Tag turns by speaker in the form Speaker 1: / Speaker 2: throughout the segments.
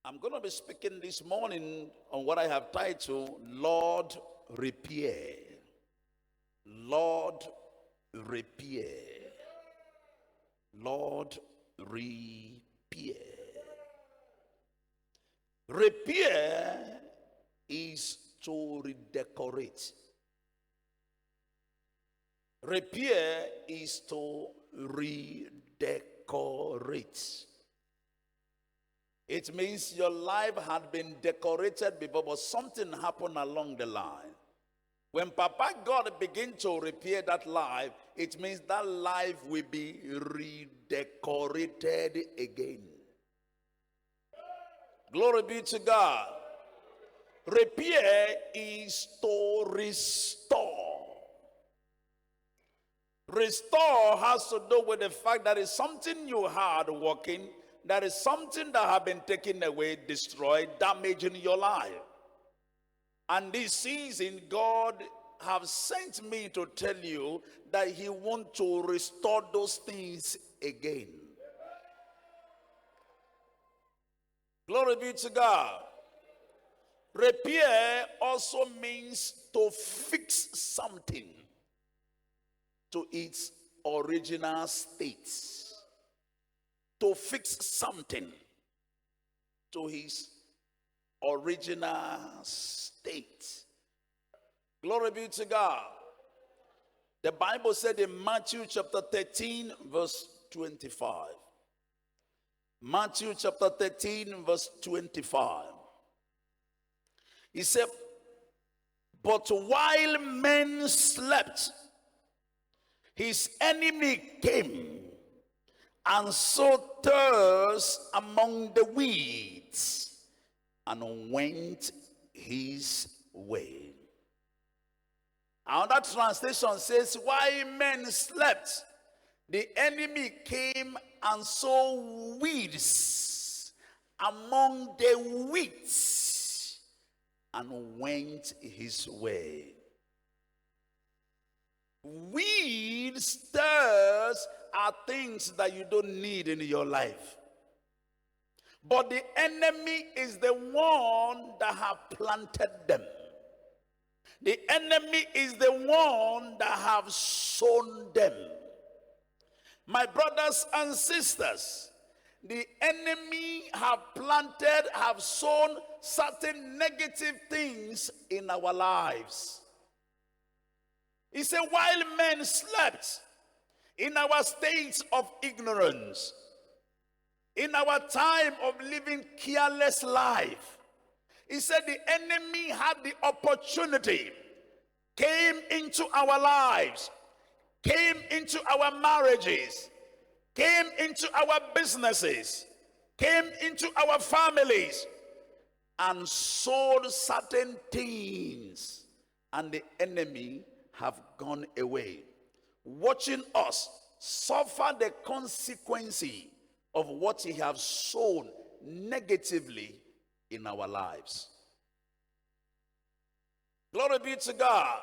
Speaker 1: I'm going to be speaking this morning on what I have titled Lord Repair. Lord Repair. Lord Repair. Repair is to redecorate. Repair is to redecorate. It means your life had been decorated before, but something happened along the line. When Papa God begin to repair that life, it means that life will be redecorated again. Glory be to God. Repair is to restore. Restore has to do with the fact that it's something you had working, that is something that have been taken away, destroyed, damaging your life. And this season, God have sent me to tell you that He wants to restore those things again. Glory be to God. Repair also means to fix something to its original state. To fix something to his original state. Glory be to God. The Bible said in Matthew chapter 13 verse 25. Matthew chapter 13 verse 25. He said, but while men slept, his enemy came and sowed tares among the weeds and went his way. Another translation says, while men slept, the enemy came and sowed weeds among the wheat and went his way. Weeds, tares are things that you don't need in your life. But the enemy is the one that have planted them. The enemy is the one that have sown them. My brothers and sisters, the enemy have planted, have sown certain negative things in our lives. He said, while men slept, in our state of ignorance, in our time of living careless life, he said the enemy had the opportunity, came into our lives, came into our marriages, came into our businesses, came into our families, and sowed certain things, and the enemy have gone away, watching us suffer the consequence of what he has sown negatively in our lives. Glory be to God.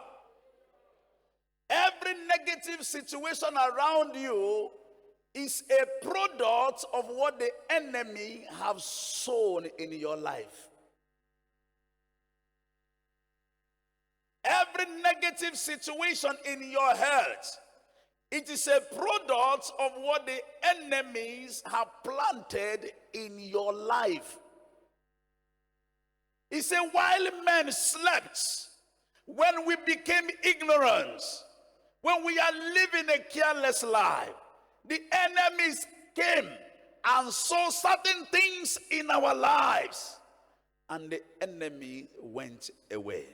Speaker 1: Every negative situation around you is a product of what the enemy have sown in your life. Every negative situation in your health, it is a product of what the enemies have planted in your life. He said, while men slept, when we became ignorant, when we are living a careless life, the enemies came and saw certain things in our lives, and the enemy went away.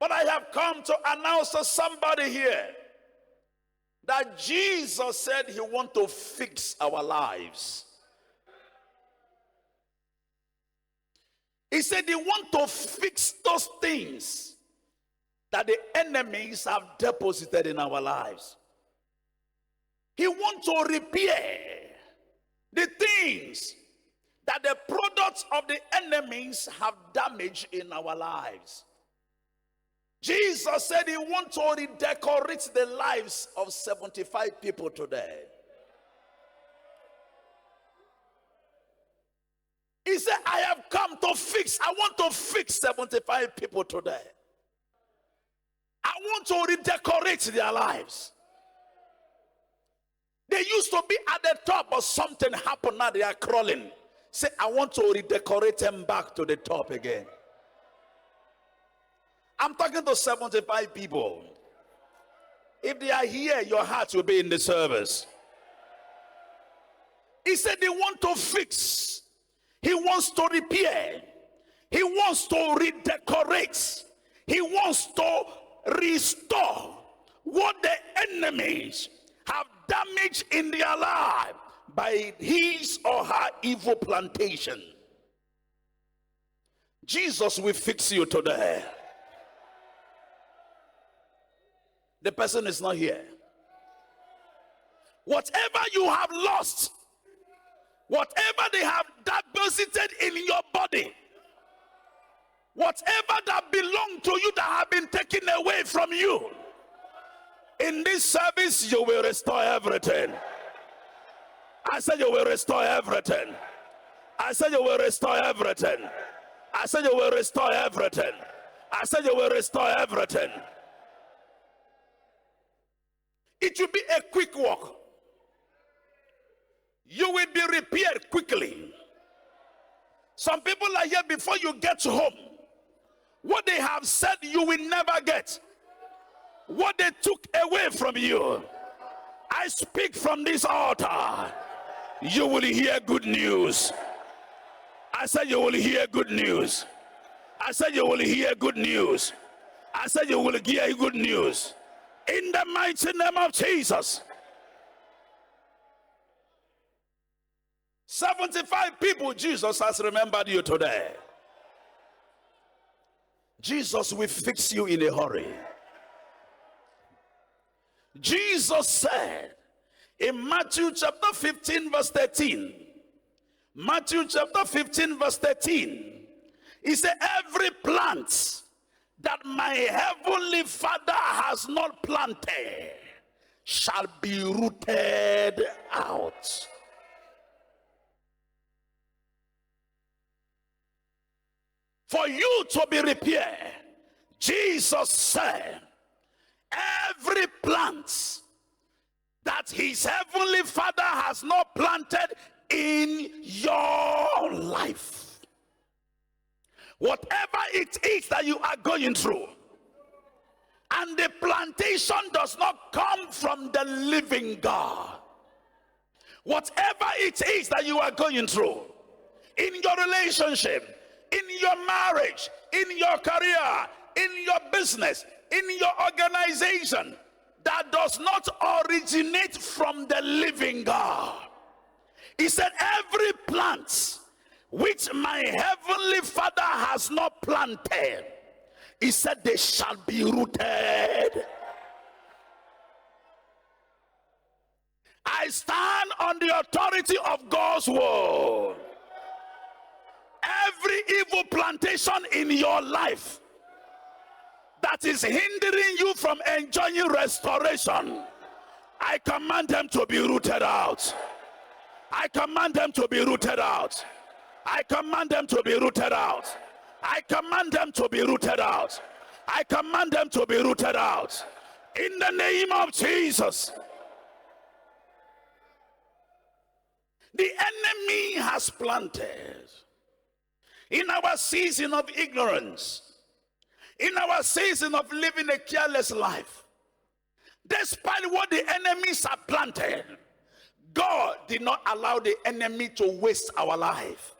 Speaker 1: But I have come to announce to somebody here that Jesus said he wants to fix our lives. He said he wants to fix those things that the enemies have deposited in our lives. He wants to repair the things that the products of the enemies have damaged in our lives. Jesus said he wants to redecorate the lives of 75 people today. He said, I have come to fix. I want to fix 75 people today. I want to redecorate their lives. They used to be at the top, but something happened. Now they are crawling. Say, I want to redecorate them back to the top again. I'm talking to 75 people. If they are here, your heart will be in the service. He said they want to fix. He wants to repair. He wants to redecorate. He wants to restore what the enemies have damaged in their life by his or her evil plantation. Jesus will fix you today. The person is not here. Whatever you have lost, whatever they have deposited in your body, whatever that belonged to you that have been taken away from you, in this service you will restore everything. I said you will restore everything. I said you will restore everything. I said you will restore everything. I said you will restore everything. It will be a quick walk. You will be repaired quickly. Some people are here before you get home. What they have said you will never get. What they took away from you. I speak from this altar. You will hear good news. I said you will hear good news. I said you will hear good news. I said you will hear good news. In the mighty name of Jesus. 75 people, Jesus has remembered you today. Jesus will fix you in a hurry. Jesus said in Matthew chapter 15 verse 13. Matthew chapter 15 verse 13. He said, every plant that my heavenly Father has not planted shall be rooted out. For you to be repaired, Jesus said, every plant that his heavenly Father has not planted in your life, whatever it is that you are going through, and the plantation does not come from the living God, whatever it is that you are going through, in your relationship, in your marriage, in your career, in your business, in your organization, that does not originate from the living God. He said, every plant which my heavenly Father has not planted, he said, they shall be rooted. I stand on the authority of God's word. Every evil plantation in your life that is hindering you from enjoying restoration, I command them to be rooted out. I command them to be rooted out. I command them to be rooted out. I command them to be rooted out. I command them to be rooted out. In the name of Jesus. The enemy has planted in our season of ignorance, in our season of living a careless life, despite what the enemies have planted, God did not allow the enemy to waste our life.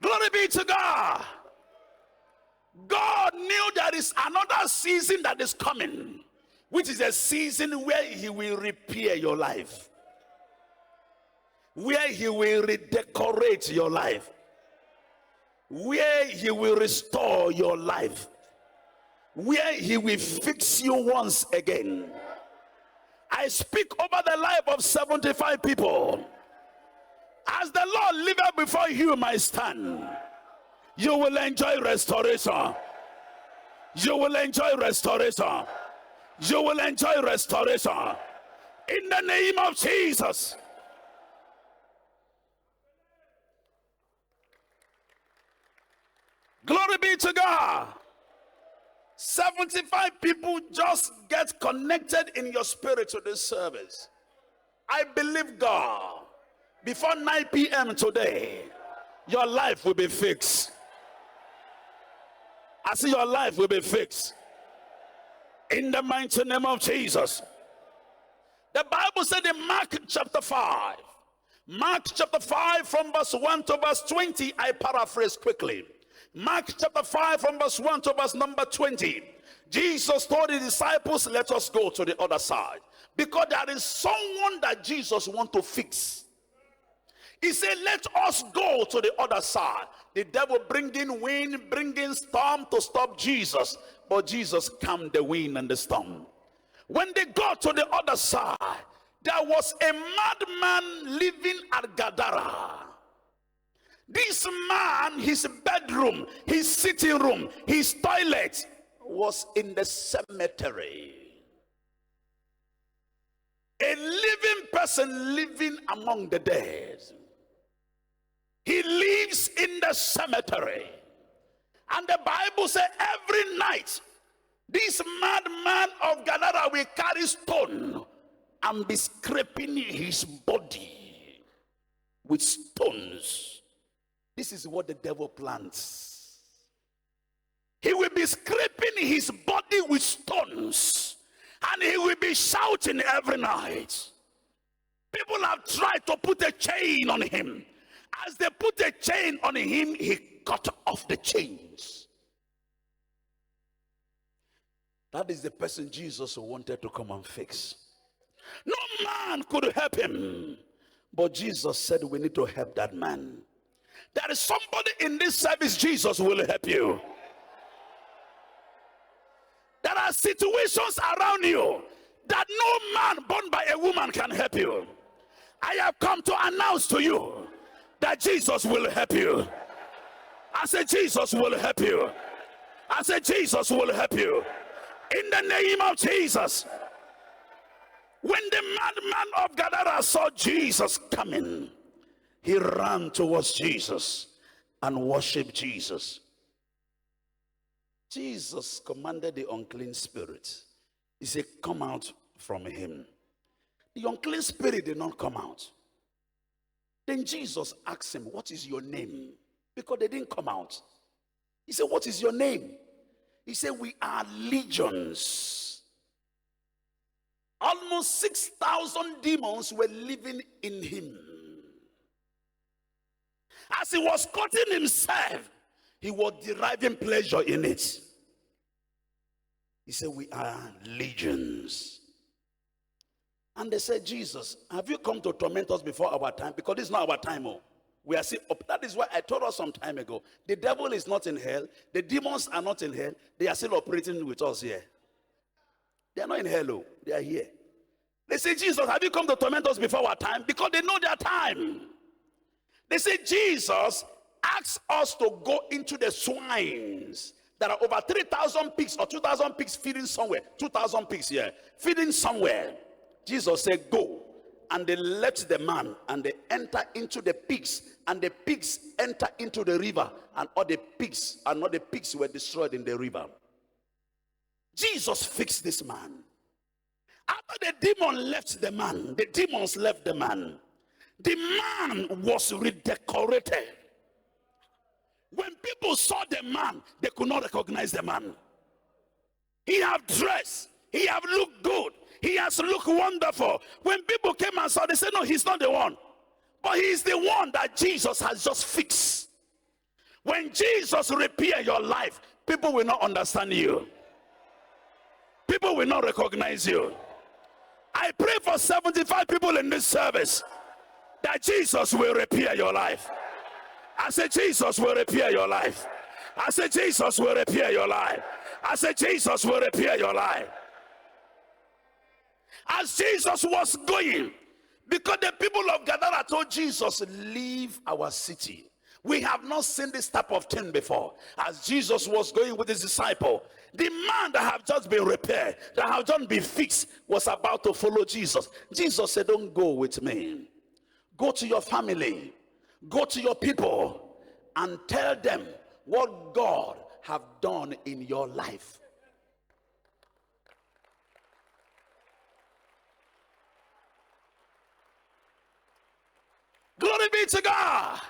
Speaker 1: Glory be to God. God knew there is another season that is coming, which is a season where he will repair your life, where he will redecorate your life, where he will restore your life, where he will fix you once again. I speak over the life of 75 people. As the Lord liveth before you, my stand, you will enjoy restoration. You will enjoy restoration. You will enjoy restoration. In the name of Jesus. Glory be to God. 75 people just get connected in your spirit to this service. I believe God. Before 9 p.m. today, your life will be fixed. I see your life will be fixed. In the mighty name of Jesus. The Bible said in Mark chapter 5. Mark chapter 5 from verse 1 to verse 20. I paraphrase quickly. Mark chapter 5 from verse 1 to verse number 20. Jesus told the disciples, let us go to the other side. Because there is someone that Jesus wants to fix. He said, let us go to the other side. The devil bringing wind, bringing storm to stop Jesus. But Jesus calmed the wind and the storm. When they got to the other side, there was a madman living at Gadara. This man, his bedroom, his sitting room, his toilet was in the cemetery. A living person living among the dead. He lives in the cemetery. And the Bible says every night, this madman of Gadara will carry stone and be scraping his body with stones. This is what the devil plans. He will be scraping his body with stones. And he will be shouting every night. People have tried to put a chain on him. As they put a chain on him, he cut off the chains. That is the person Jesus wanted to come and fix. No man could help him. But Jesus said we need to help that man. There is somebody in this service, Jesus will help you. There are situations around you that no man born by a woman can help you. I have come to announce to you that Jesus will help you. I said Jesus will help you. I said Jesus will help you. In the name of Jesus. When the madman of Gadara saw Jesus coming, he ran towards Jesus and worshiped Jesus. Jesus commanded the unclean spirit. He said, come out from him. The unclean spirit did not come out. Then Jesus asked him, what is your name? Because they didn't come out. He said, what is your name? He said, we are legions. Almost 6,000 demons were living in him. As he was cutting himself, he was deriving pleasure in it. He said, we are legions. And they said, Jesus, have you come to torment us before our time? Because this is not our time. Oh. We are still up. That is why I told us some time ago. The devil is not in hell. The demons are not in hell. They are still operating with us here. They are not in hell. Oh. They are here. They say, Jesus, have you come to torment us before our time? Because they know their time. They say, Jesus asked us to go into the swines. There are over 3,000 pigs or 2,000 pigs feeding somewhere. 2,000 pigs here, feeding somewhere. Jesus said, go. And they left the man and they enter into the pigs. And the pigs enter into the river. And all the pigs were destroyed in the river. Jesus fixed this man. After the demon left the man, the demons left the man. The man was redecorated. When people saw the man, they could not recognize the man. He have dressed. He have looked good. He has looked wonderful. When people came and saw, they said, no, he's not the one. But he's the one that Jesus has just fixed. When Jesus repair your life, people will not understand you. People will not recognize you. I pray for 75 people in this service that Jesus will repair your life. I said Jesus will repair your life. I said Jesus will repair your life. I said Jesus will repair your life. As Jesus was going, because the people of Gadara told Jesus, leave our city. We have not seen this type of thing before. As Jesus was going with his disciple, the man that have just been repaired, that have just been fixed, was about to follow Jesus. Jesus said, don't go with me. Go to your family. Go to your people and tell them what God have done in your life. Glory be to God.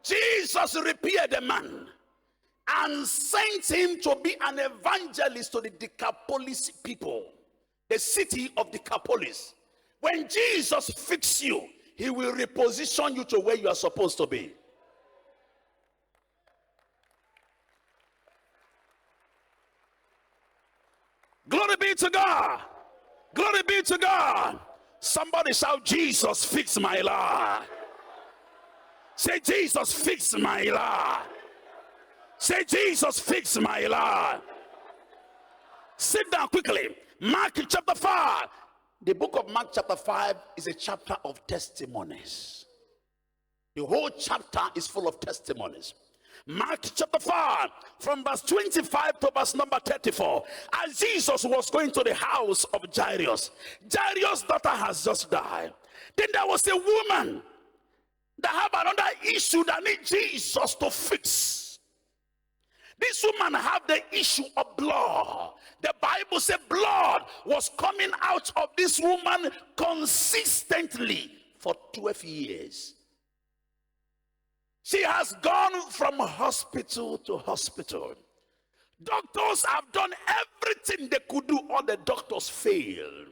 Speaker 1: Jesus repaired the man and sent him to be an evangelist to the Decapolis people, the city of Decapolis. When Jesus fixes you, he will reposition you to where you are supposed to be. Glory be to God. Glory be to God. Somebody shout, Jesus, fix my life. Say, Jesus, fix my life. Say, Jesus, fix my life. Sit down quickly. Mark chapter 5. The book of Mark chapter 5 is a chapter of testimonies. The whole chapter is full of testimonies. Mark chapter 5 from verse 25 to verse number 34. As Jesus was going to the house of Jairus, Jairus' daughter has just died. Then there was a woman that have another issue that need Jesus to fix. This woman have the issue of blood. The Bible said blood was coming out of this woman consistently for 12 years. She has gone from hospital to hospital. Doctors have done everything they could do. All the doctors failed.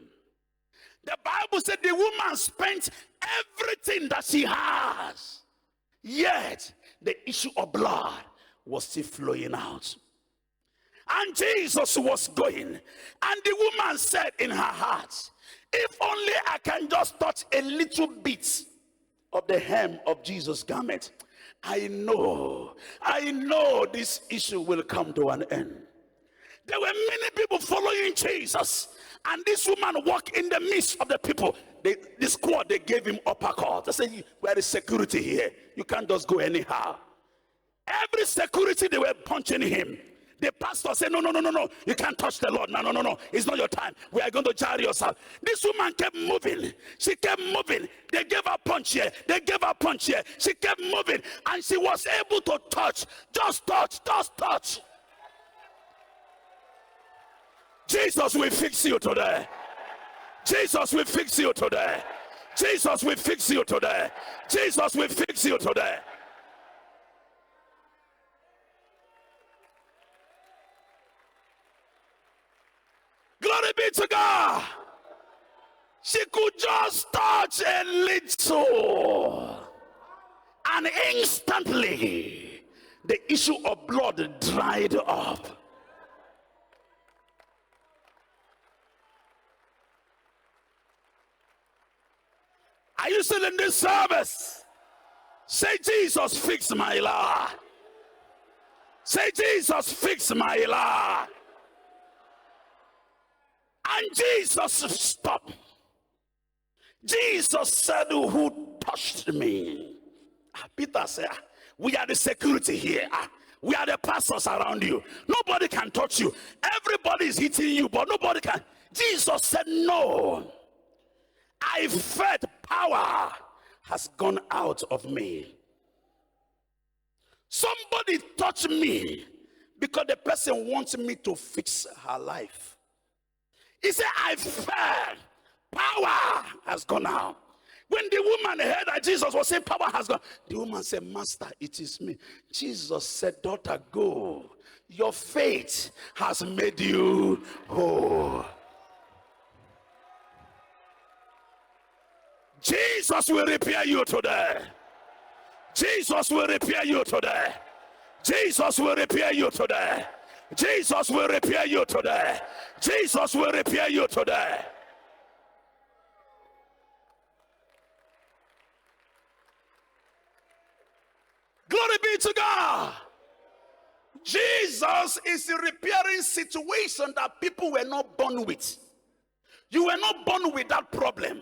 Speaker 1: The Bible said the woman spent everything that she has. Yet, the issue of blood was still flowing out. And Jesus was going. And the woman said in her heart, if only I can just touch a little bit of the hem of Jesus' garment, I know this issue will come to an end. There were many people following Jesus, and this woman walked in the midst of the people. The squad, they gave him uppercut. They said, where is security here? You can't just go anyhow. Every security, they were punching him. The pastor said, no, you can't touch the Lord. No, it's not your time. We are going to jar yourself. This woman kept moving. She kept moving. They gave her punch here. They gave her punch here. She kept moving, and she was able to touch. Just touch. Jesus will fix you today. Jesus will fix you today. Jesus will fix you today. Jesus will fix you today. Glory be to God. She could just touch a little, and instantly the issue of blood dried up. Are you still in this service? Say, Jesus, fix my life. Say, Jesus, fix my life. And Jesus stopped. Jesus said, who touched me? Peter said, we are the security here. We are the pastors around you. Nobody can touch you. Everybody is hitting you, but nobody can. Jesus said, no. I felt power has gone out of me. Somebody touched me because the person wants me to fix her life. He said, I felt power has gone out. When the woman heard that Jesus was saying power has gone, the woman said, Master, it is me. Jesus said, daughter, go. Your faith has made you whole. Jesus will repair you today. Jesus will repair you today. Jesus will repair you today. Jesus will repair you today. Jesus will repair you today. Glory be to God. Jesus is a repairing situation that people were not born with. You were not born with that problem,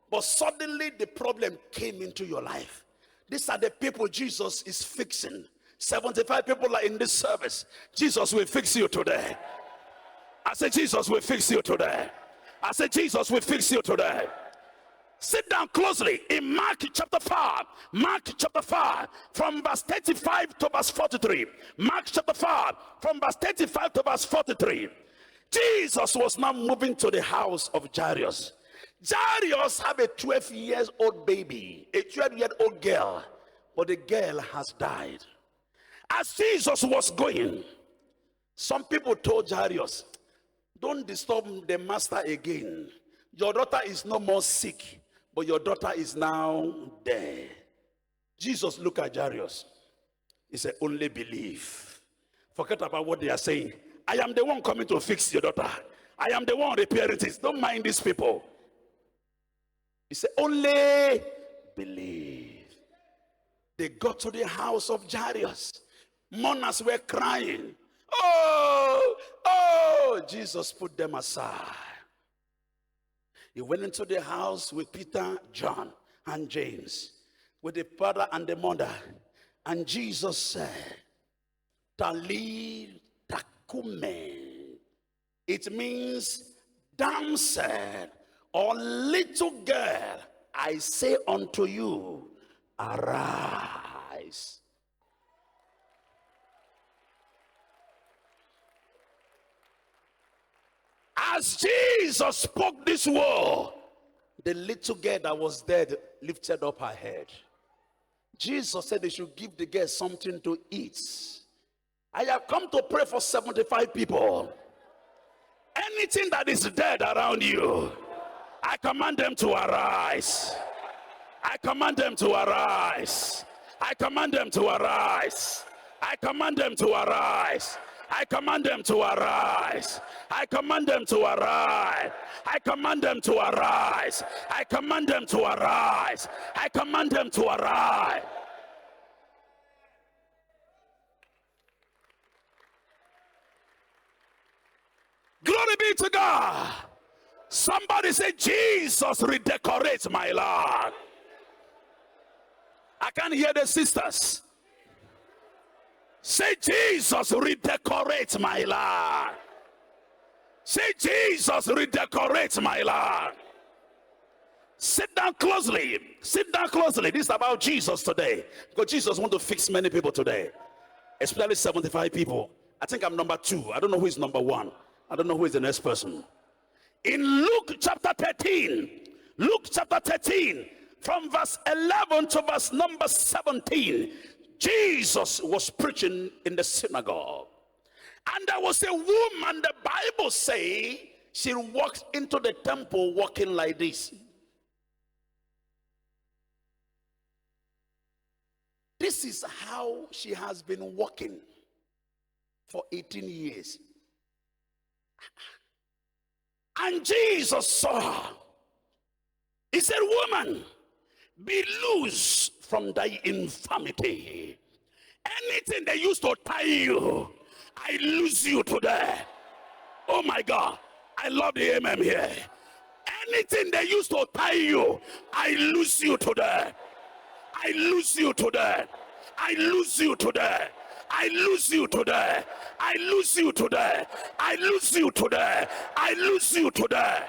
Speaker 1: but suddenly the problem came into your life. These are the people Jesus is fixing. 75 people are in this service. Jesus will fix you today. I said, Jesus will fix you today. I said, Jesus will fix you today. Sit down closely in Mark chapter 5. Mark chapter 5 from verse 35 to verse 43. Mark chapter 5 from verse 35 to verse 43. Jesus was now moving to the house of Jairus. Jairus had a 12-year-old baby, a 12-year-old girl, but the girl has died. As Jesus was going, some people told Jairus, don't disturb the master again. Your daughter is no more sick, but your daughter is now dead. Jesus looked at Jairus. He said, only believe. Forget about what they are saying. I am the one coming to fix your daughter. I am the one repairing this. Don't mind these people. He said, only believe. They got to the house of Jairus. Mourners were crying. Oh, oh, Jesus put them aside. He went into the house with Peter, John, and James, with the father and the mother. And Jesus said, Talita kume. It means, damsel or little girl, I say unto you, arise. As Jesus spoke this word, the little girl that was dead lifted up her head. Jesus said they should give the girl something to eat. I have come to pray for 75 people. Anything that is dead around you, I command them to arise. I command them to arise. I command them to arise. I command them to arise. I command them to arise. I command them to arise. I command them to arise. I command them to arise. I command them to arise. Glory be to God. Somebody say, Jesus redecorates my life. I can hear the sisters. Say, Jesus redecorates my life. Say, Jesus redecorates my life. Sit down closely. Sit down closely. This is about Jesus today. Because Jesus wants to fix many people today. Especially 75 people. I think I'm number 2. I don't know who is number 1. I don't know who is the next person. In Luke chapter 13. Luke chapter 13. From verse 11 to verse number 17. Jesus was preaching in the synagogue. And there was a woman, the Bible says, she walked into the temple walking like this. This is how she has been walking for 18 years. And Jesus saw her. He said, woman, be loose from thy infirmity. Anything they used to tie you, I lose you today. Oh my God, I love the amen here. Anything they used to tie you, I lose you today. I lose you today. I lose you today. I lose you today. I lose you today. I lose you today. I lose you today.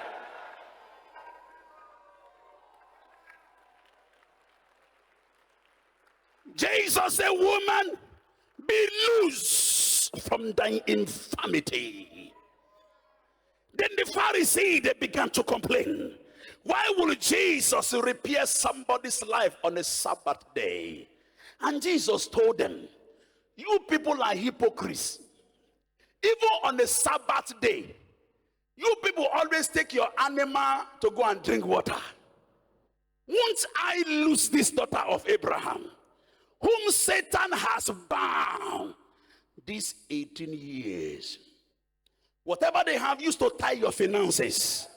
Speaker 1: Jesus said, woman, be loose from thy infirmity. Then the Pharisees, they began to complain. Why would Jesus repair somebody's life on a Sabbath day? And Jesus told them, you people are hypocrites. Even on a Sabbath day, you people always take your animal to go and drink water. Won't I lose this daughter of Abraham, whom Satan has bound these 18 years? Whatever they have used to tie your finances,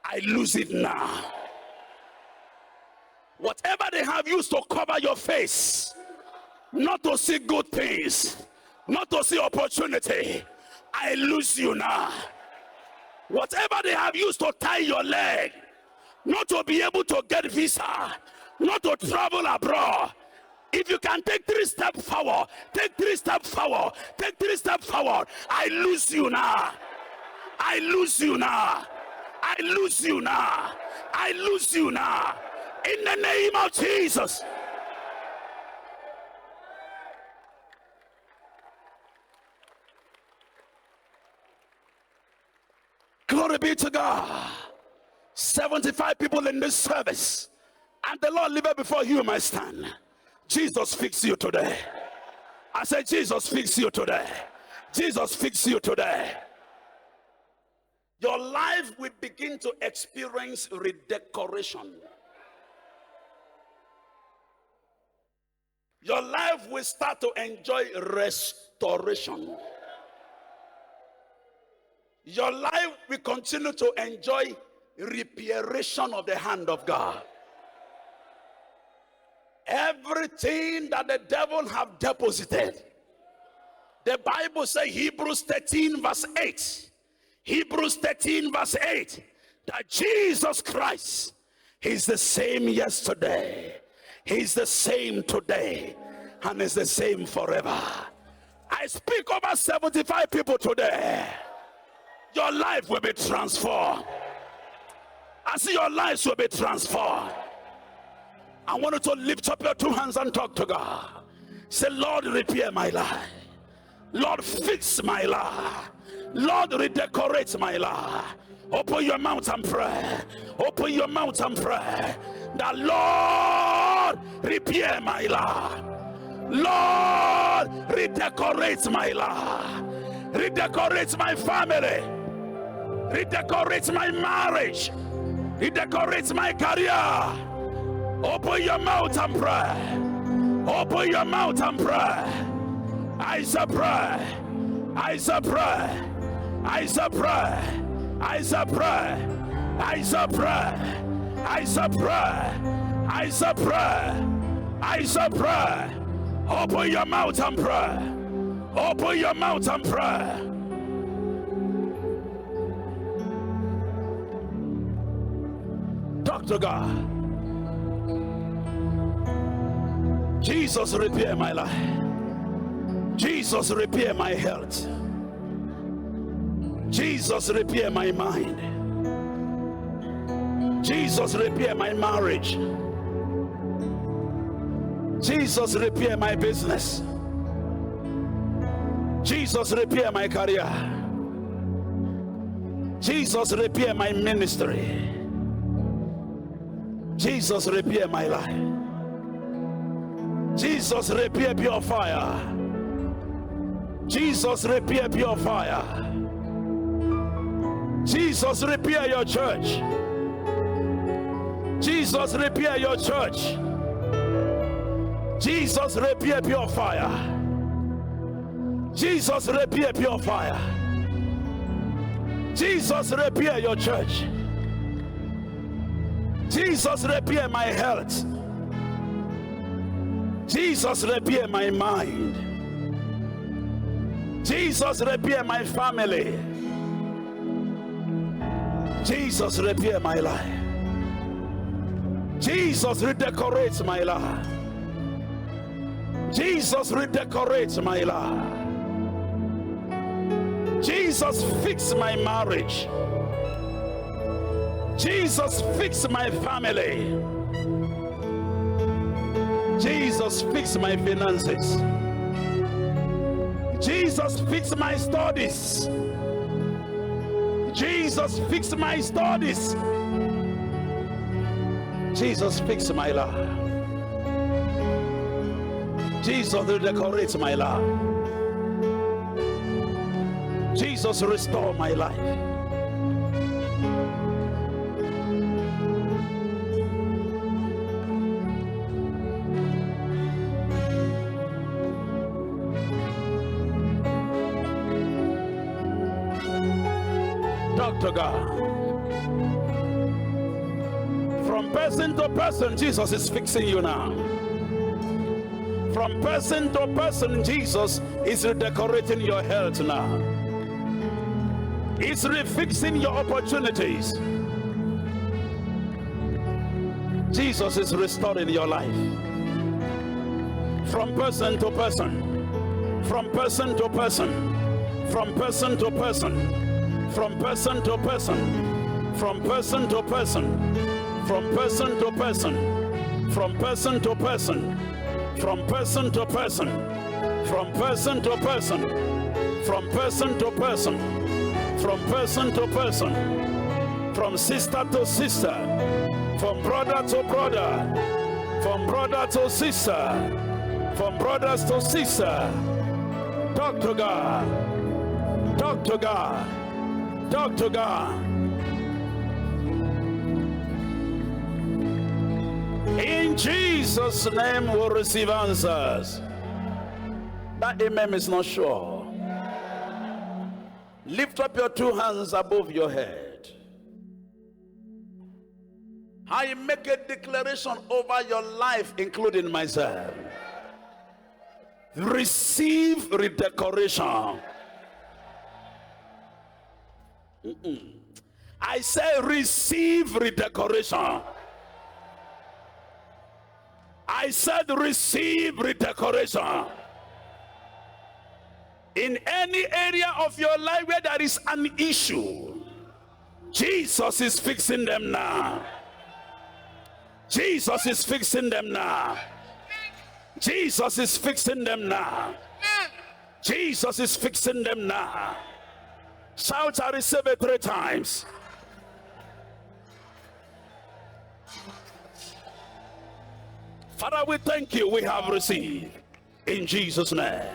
Speaker 1: I lose it now. Whatever they have used to cover your face, not to see good things, not to see opportunity, I lose you now. Whatever they have used to tie your leg, not to be able to get visa, not to travel abroad. If you can take 3 steps forward, take 3 steps forward, take 3 steps forward. I lose you now. I lose you now. I lose you now. I lose you now. In the name of Jesus. Glory be to God. 75 people in this service, and the Lord liveth before you, my stand. Jesus fix you today. I said, Jesus fix you today. Jesus fix you today. Your life will begin to experience redecoration. Your life will start to enjoy restoration. Your life will continue to enjoy reparation of the hand of God. Everything that the devil have deposited, the Bible says, Hebrews 13 verse 8, Hebrews 13 verse 8, that Jesus Christ is the same yesterday, he's the same today, and is the same forever. I speak over 75 people today. Your life will be transformed. I see your lives will be transformed. I want you to lift up your 2 hands and talk to God. Say, Lord, repair my life. Lord, fix my life. Lord, redecorate my life. Open your mouth and pray. Open your mouth and pray. The Lord, repair my life. Lord, redecorate my life. Redecorate my family. Redecorate my marriage. Redecorate my career. Open your mouth and pray. Open your mouth and pray. I say pray. I say pray. I say pray. I say pray. I say pray. I say pray. I say pray. I say pray. Open your mouth and pray. Open your mouth and pray. Talk to God. Jesus, repair my life. Jesus, repair my health. Jesus, repair my mind. Jesus, repair my marriage. Jesus, repair my business. Jesus, repair my career. Jesus, repair my ministry. Jesus, repair my life. Jesus, repair pure fire. Jesus, repair pure fire. Jesus, repair your church. Jesus, repair your church. Jesus, repair pure fire. Jesus, repair pure fire. Jesus, repair your church. Jesus, repair my health. Jesus, repair my mind. Jesus, repair my family. Jesus, repair my life. Jesus, redecorate my life. Jesus, redecorate my life. Jesus, fix my marriage. Jesus, fix my family. Jesus, fix my finances. Jesus, fix my studies. Jesus, fix my studies. Jesus, fix my life. Jesus, redecorate my life. Jesus, restore my life. Talk to God. From person to person, Jesus is fixing you now. From person to person, Jesus is redecorating your health now. He's refixing your opportunities. Jesus is restoring your life. From person to person, from person to person, from person to person, from person to person, from person to person, from person to person, from person to person, from person to person, from person to person, from person to person, from person to person, from sister to sister, from brother to brother, from brother to sister, from brothers to sister. Talk to God. Talk to God. Talk to God. In Jesus' name we'll receive answers. That amen is not sure. Lift up your two hands above your head. I make a declaration over your life, including myself. Receive redecoration. I say receive redecoration. I said receive redecoration. In any area of your life where there is an issue, Jesus is fixing them now. Jesus is fixing them now. Jesus is fixing them now. Jesus is fixing them now. Shout, I receive it 3 times. Father, we thank you, we have received. In Jesus' name.